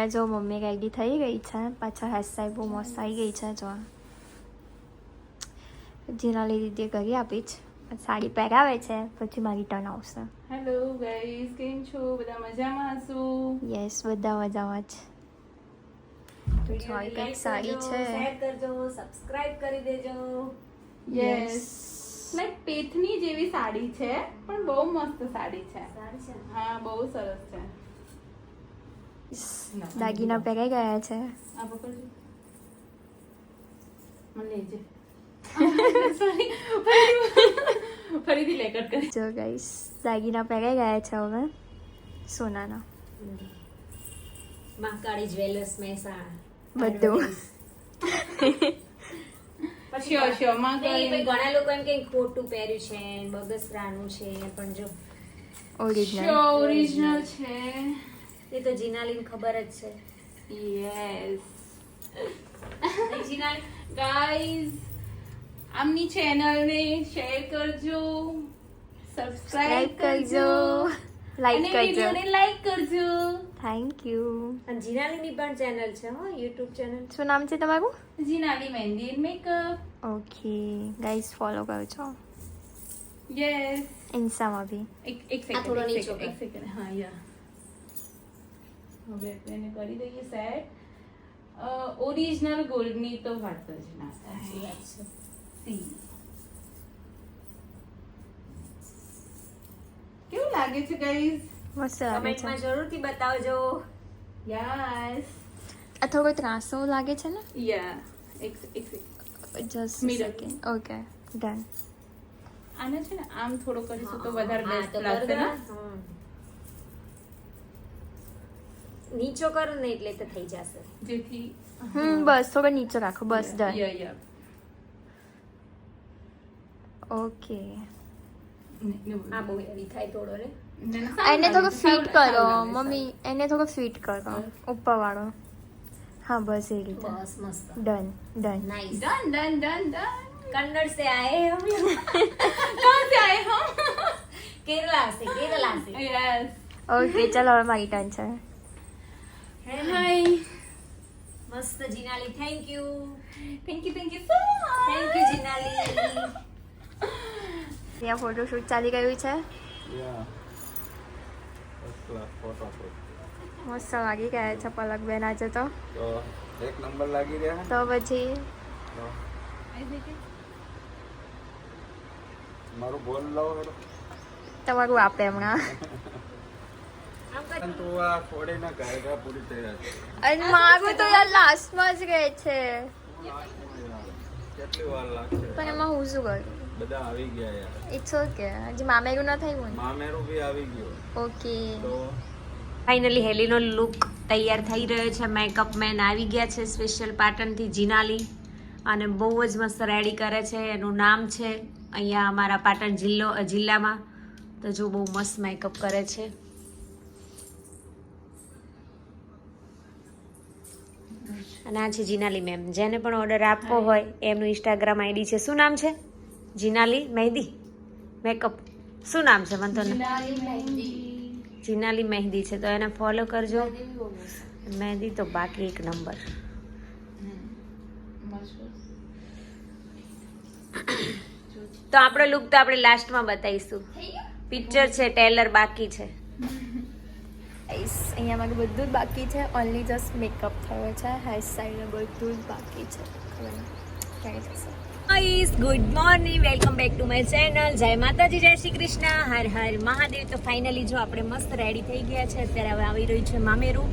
અહીંયા જો mummy ready થઈ ગઈ છે, પાછા હેરસ્ટાઈલ બહુ મસ્ત આવી ગઈ છે. જો જીનાલી દીદી કરી આપી છે, સાડી પહેરાવે છે, પછી મારી ટર્ન આવશે. હેલો ગાઈસ, કેમ છો? બધા મજામાં હશો? યસ, બધા મજામાં જ. તો જો આ કંઈક સાડી છે. શેર કરજો, સબસ્ક્રાઇબ કરી દેજો. યસ, લાઈક પેથની જેવી સાડી છે, પણ બહુ મસ્ત સાડી છે. સારી છે. હા, બહુ સરસ છે. દાગીના પહેરાઈ ગયા છે. આ પકડજો, મને લેજે. ફરીથી લેકટ કરી. જો ગાઈસ, દાગીના પહેરાઈ ગયા છે હવે સોનાના. મહાકાળી જ્વેલર્સ મહેસાણા. બધું. શ્યોર શ્યોર માં નહીં, પછી ઘણા લોકો એમ કે ખોટું પહેર્યું છે, બગસરાનું છે, પણ જો ઓરિજિનલ. ઓરિજિનલ છે. એ તો જીનાલીને ખબર જ છે. યસ જીનાલી ગાઈઝ, આમની ચેનલને શેર કરજો, સબસ્ક્રાઇબ કરજો, લાઈક અને કરજો. વિડિયોને લાઈક કરજો. Thank you. અને જીનાલીની પણ ચેનલ છે, હો, યુટ્યુબ ચેનલ. શું નામ છે તમારું? Jinali mehndi and makeup. Okay guys, follow કરજો યસ. ઇન્સ્ટામાં બી. એક આ સેકન્ડ, થોડો એક નીચો સેકન્ડ, એક સેકન્ડ. હા યા. હવે આપણે એને કરી દઈએ સેટ. ઓરિજિનલ ગોલ્ડની તો વાત જ ના સાચી થાય. વાત છે. સી કેવું લાગે છે ગાઈઝ? મસ્ત લાગે છે. કમેન્ટમાં જરૂરથી બતાવજો. યસ. આ થોડો ત્રાસો લાગે છે ને? યા. એક second. Just Mirror. Second. Okay, done. આને છે ને આમ થોડો કરીશું તો વધારે હા, બેસ્ટ તો લાગશે બરોબર. ને? હમ. નીચો કરો ને એટલે તો થઈ જશે. જેથી બસ થોડો નીચે રાખો, બસ ડન. Yeah okay. આ બહુ હેવી થાય થોડો ને. એને થોડો ફિટ કરો મમ્મી, એને થોડો ફિટ કરો ઉપર વાળો. હા બસ એ રીતે. બસ મસ્ત. Done done. Nice. Done done done done. Kannada से आए हम. कहाँ से आए हम? केरला से. यस. ઓકે, ચાલો હવે મારી ટર્ન છે. हाय. मस्त Jinali, thank you thank you so much. Jinali. ત્યાં ફોટોશૂટ ચાલી ગયું છે. મસ્ત લાગી ગયા છે પલક બેન આજે તો. તો એક નંબર લાગી રહ્યા તો પછી મારું બોલ લો હેડો. તમારું આપે હમણાં. તો આ ફોડીને ગાયગા પૂરી થઈ છે. અને મારું તો યાર લાસ્ટમાં જ ગઈ છે. કેટલી વાર લાગશે? પણ એમાં હું શું કરું? બધા આવી ગયા યાર. ઇટ્સ ઓકે, હજી મામેરું ન થયું ને. મામેરું બી આવી ગયું. ઓકે. તો ફાઇનલી હેલીનો લુક તૈયાર થઈ રહ્યો છે. મેકઅપ મેન આવી ગયા છે સ્પેશિયલ પાટણથી, જીનાલી, અને બહુ જ મસ્ત રેડી કરે છે. એનું નામ છે અહીંયા અમારા પાટણ જિલ્લામાં. તો જો બહુ મસ્ત મેકઅપ કરે છે. અને આ છે જીનાલી મેમ, જેને પણ ઓર્ડર આપવો હોય એમનું ઇન્સ્ટાગ્રામ આઈડી છે. શું નામ છે? જીનાલી મહેંદી મેકઅપ. શું નામ છે? મને તો જીનાલી મહેંદી છે, તો એને ફોલો કરજો. મહેંદી તો બાકી એક નંબર. તો આપણો લુક તો આપણે લાસ્ટમાં બતાવીશું. પિક્ચર છે, ટેલર બાકી છે. અહીંયા મારું બધું જ બાકી છે. ઓનલી જસ્ટ મેકઅપ થયો છે, હેર સ્ટાઈલ બધું જ બાકી છે. ખબર નહીં ક્યારે થશે. Guys, good morning, welcome back to my channel. જય માતાજી, જય શ્રી કૃષ્ણ, હર હર મહાદેવ. તો ફાઇનલી જો આપણે મસ્ત રેડી થઈ ગયા છે. અત્યારે હવે આવી રહ્યું છે મામેરું.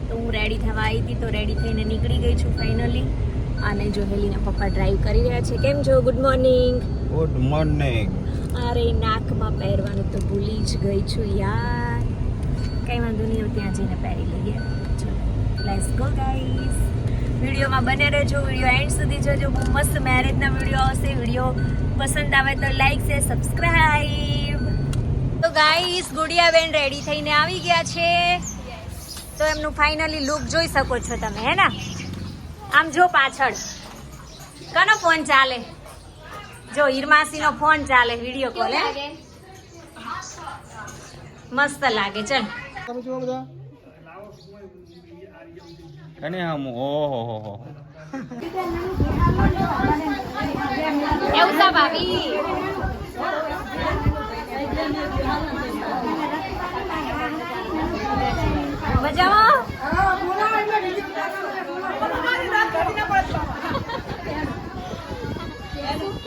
તો હું રેડી થવા આવી હતી, તો રેડી થઈને નીકળી ગઈ છું ફાઇનલી. અને જો હેલીના પપ્પા ડ્રાઈવ કરી રહ્યા છે. કેમ છો? Good morning. Good morning. અરે નાકમાં પહેરવાનું તો ભૂલી જ ગઈ છું યાર. કઈ વાંધો નહીં, હવે ત્યાં જઈને પહેરી લઈએ. ચલો લેટ્સ ગો ગાઈસ. વિડીયોમાં બને રહેજો, વિડીયો એન્ડ સુધી જોજો. બહુ મસ્ત મેરેજના વિડીયો આવશે. વિડીયો પસંદ આવે તો લાઈક છે, સબસ્ક્રાઇબ. તો ગાઈસ, ગુડિયાબેન રેડી થઈને આવી ગયા છે. તો એમનું ફાઇનલી લુક જોઈ શકો છો તમે, હે ને? આમ જો પાછળ કનો ફોન ચાલે? જો હિરમાસીનો ફોન ચાલે, વિડીયો કોલ. હે, મસ્ત લાગે. ચલ કને આમ ઓહો હો હો એવું સા ભાભી મજામાં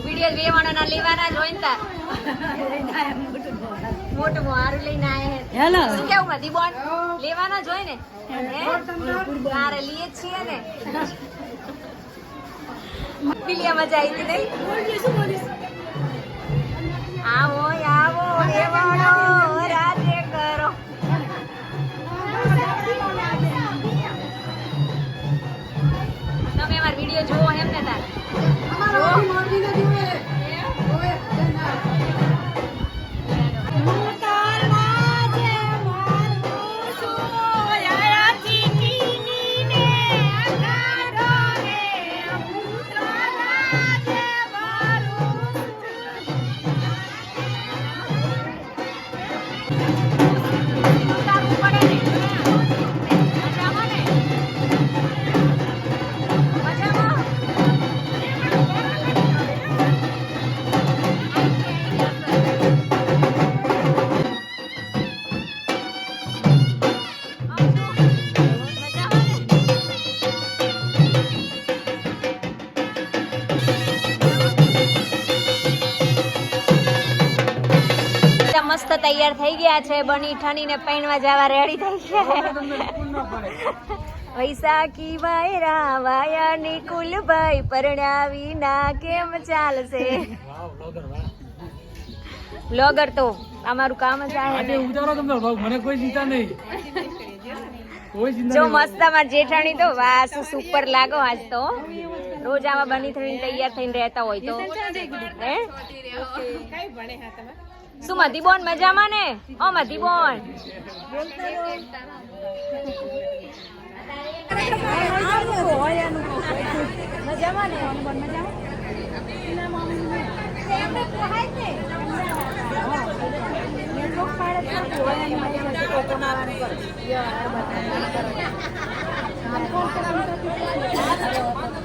વિડીયો લેવાના ના લેવાના જોઈન તાર મોટું મારું લઈને આયા હેલો શું કેવું મધી બોન લેવાના જોઈ ને તારે લઈએ છીએ ને પીલિયા મજા આવી હતી નહીં આવો આવો લેવાનો રાતે કરો તમે અમાર વિડીયો જોવો એમ ને તાર મસ્ત તૈયાર થઈ ગયા છે બની ઠણીને પૈણવા જવા રેડી થઈ ગયા વૈશાખી વાયરા વાયા નિકુલભાઈ પરણાવી ના કેમ ચાલશે બ્લોગર તો અમારું કામ જ आहे મને કોઈ ચિંતા નહીં જો મસ્ત અમાર જેઠાણી તો વાસ સુપર લાગો આજ તો રોજ આવા બની થઈને તૈયાર થઈને રહેતા હોય તો હે શું મધી બોન મજામાં ને ઓ મધી બોન મજામાં ને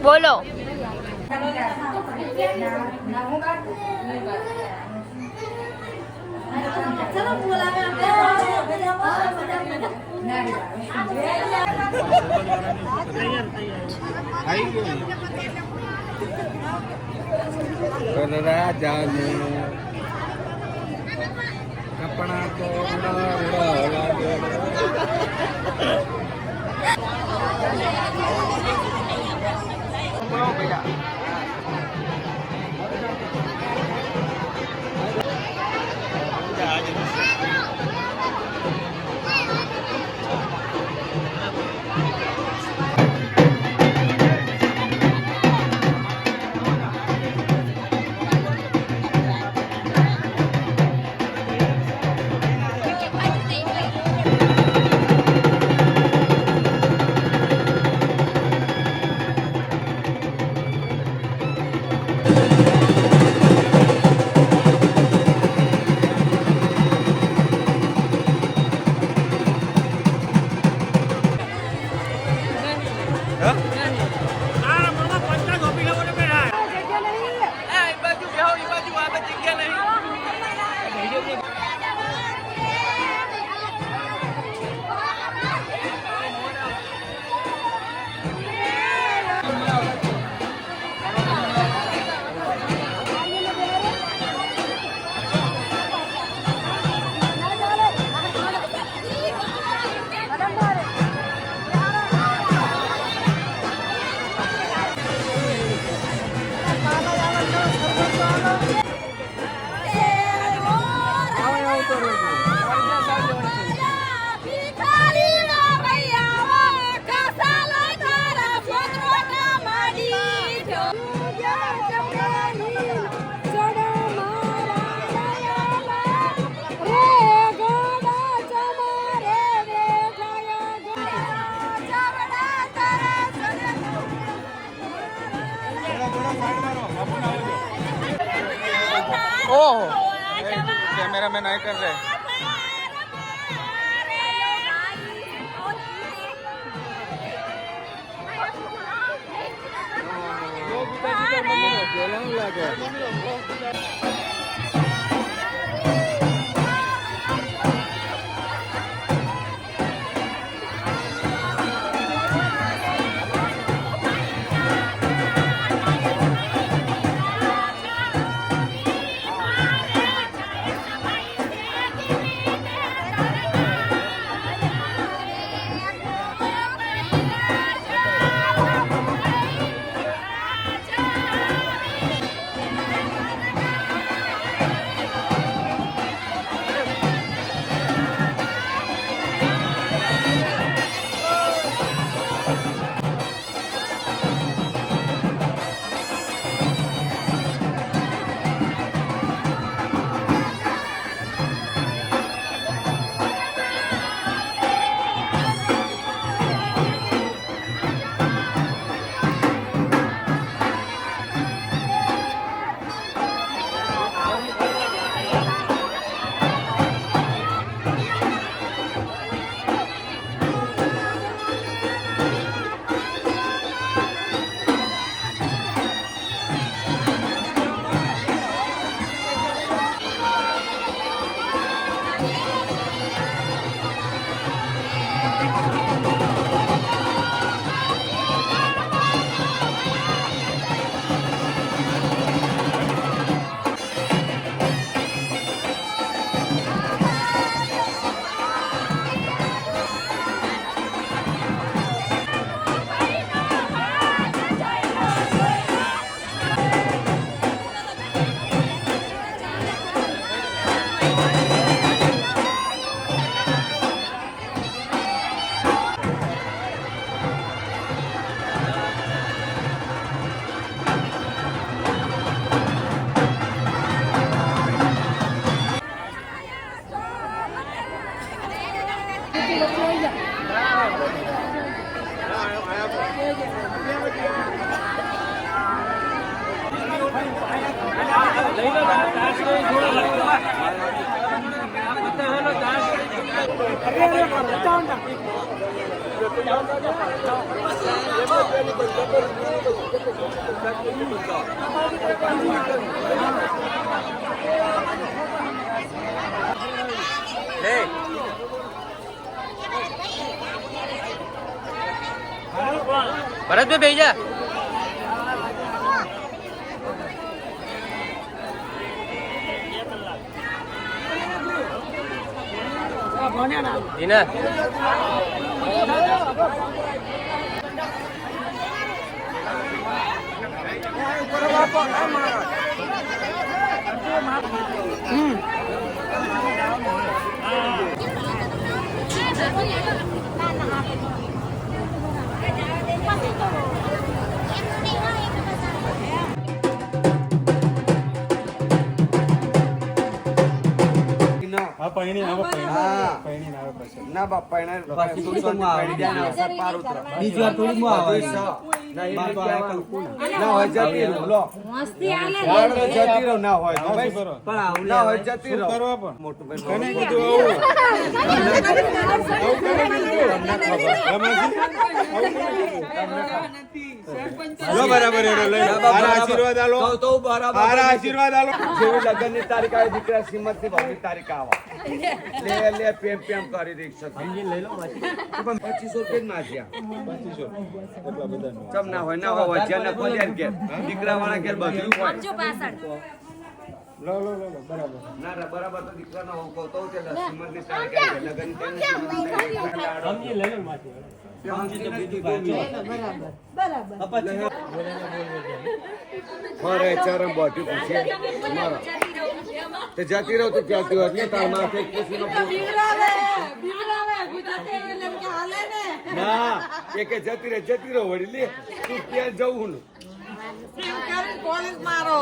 બોલો રાજાનું કપડા તો ओह कैमरा मैन नहीं कर रहे भरत में भेजा Dina. ના બાપ પૈણા થોડી પૈણી જાય ને અસર પાર ઉતર બીજી વાર થોડી મો આવે ના હોય જતી રહો લો મસ્તી આલે જતી રહો ના હોય તો ભાઈ પણ આવું ના હોય જતી રહો કરવા પણ મોટું ભાઈ કને કીધું આવું લો બરાબર એનો લઈ મારા આશીર્વાદ આલો તો બરાબર મારા આશીર્વાદ આલો જેવી લગનની તારીખ આવે દીકરા શ્રીમતની ભાવની તારીખ આવે લે પેમ પેમ કરી રિક્ષા સમજી લઈ લો પણ 2500 રૂપિયા જ નાખ્યા 2500 એટલા બધા ચમ ના હોય વચ્ચે કોલિયાર કે દીકરા વાળા કે બધું હોય સમજો પાછળ લો બરાબર ના બરાબર તો દીકરા ના હું કહું તો તે શ્રીમતની તારીખ આવે લગન સમજી લઈ લો માથી બરાબર ચારમ બોટી પૂછે તે જાતી રહો તો ચાલતી હોય ને તાર માથે કુછનો ના એકે જતી રહો વળી લે તું ત્યાં જવું ને પોલીસ મારો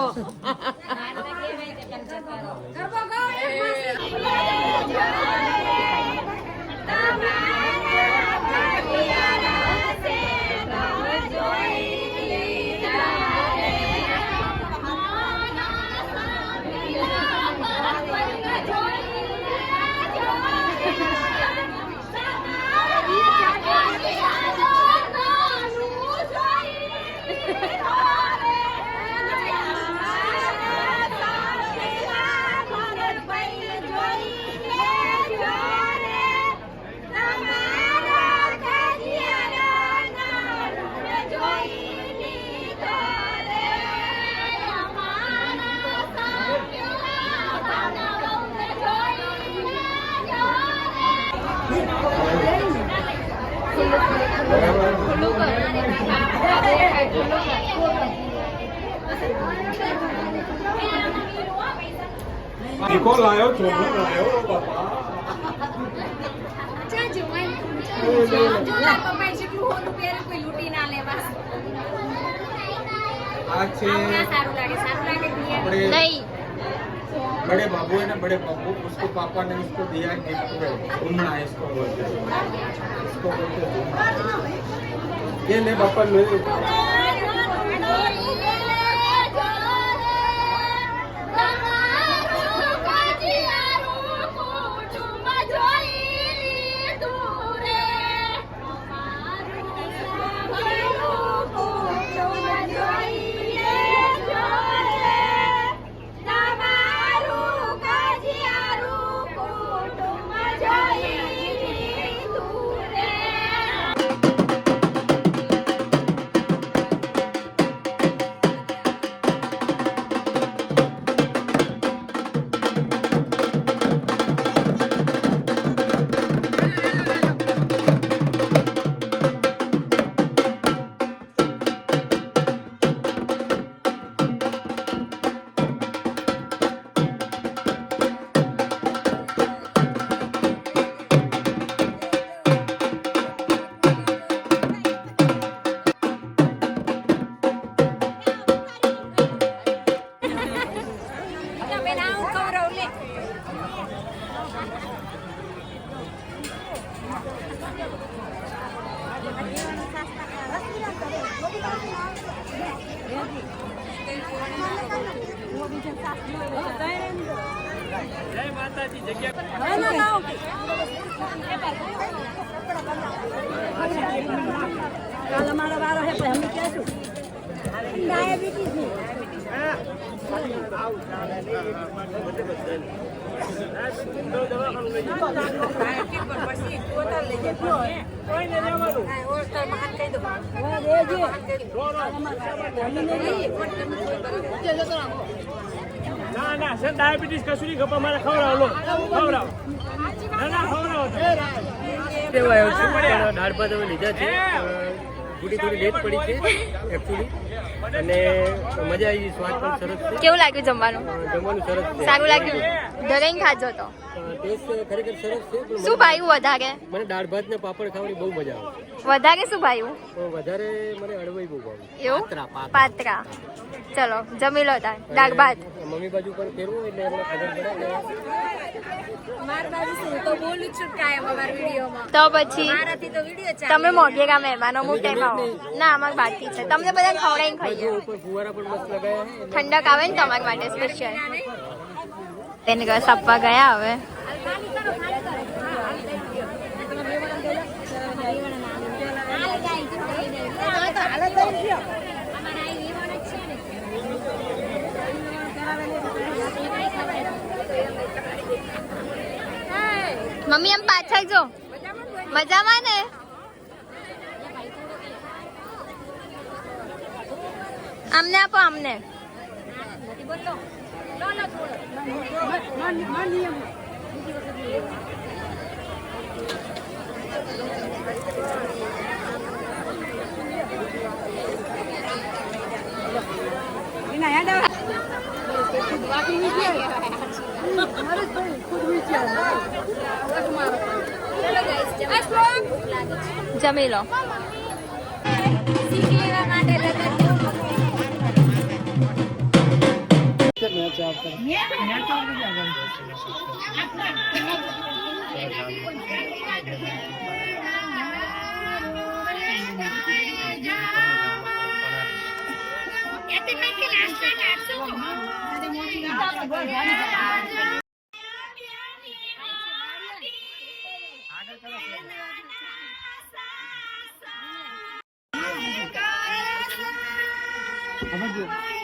ટીકો લાયો, ચોખો લાયો, બાપા. આ છે આપણે નહીં बड़े बाबू है ना, बड़े बाबू, उसको पापा ने उसको दिया गिफ्ट में, घूमना है इसको बोलते हैं, इसको बोलते हैं घूमना। ये ले पापा ले। ના ના સર ડાયાબિટીસ કશું નહીં ખબર મારે ખવડાવો લો ખવડાવો ના ના ખવડાવો દાળ ભાત હવે લીધા છે થોડી લેટ પડી છે એકચ્યુઅલી અને મજા આવી સ્વાદ પણ સરસ છે કેવું લાગ્યું જમવાનું સરસ છે સારું લાગ્યું ધરાઈને ખાજો તો ટેસ્ટ ખરેખર સરસ છે શું ભાવ્યું વધારે મને દાળ ભાત ને પાપડ ખાવાની બહુ મજા આવે વધારે શું ભાવ્યું વધારે મને અડવાઈ બહુ ભાવે એવું પાત્રા ચલો જમી લો તાર દાળ ભાત મમ્મી બાજુ પર ફેરવું એટલે એમને ખબર પડે તો પછી તમે મોઢેરા મહેમાનો અમુક ટાઈમ આવો ના અમારે બાકી છે તમને બધા ખવડાવીને ખાઈએ ઉપર ફુવારા પણ મસ્ત લગાયા ઠંડક આવે ને તમારા માટે સ્પેશિયલ તેને ઘર આપવા ગયા હવે મમ્મી એમ પાછળ જો મજામાં ને અમને આપો અમને જમી લો સમજો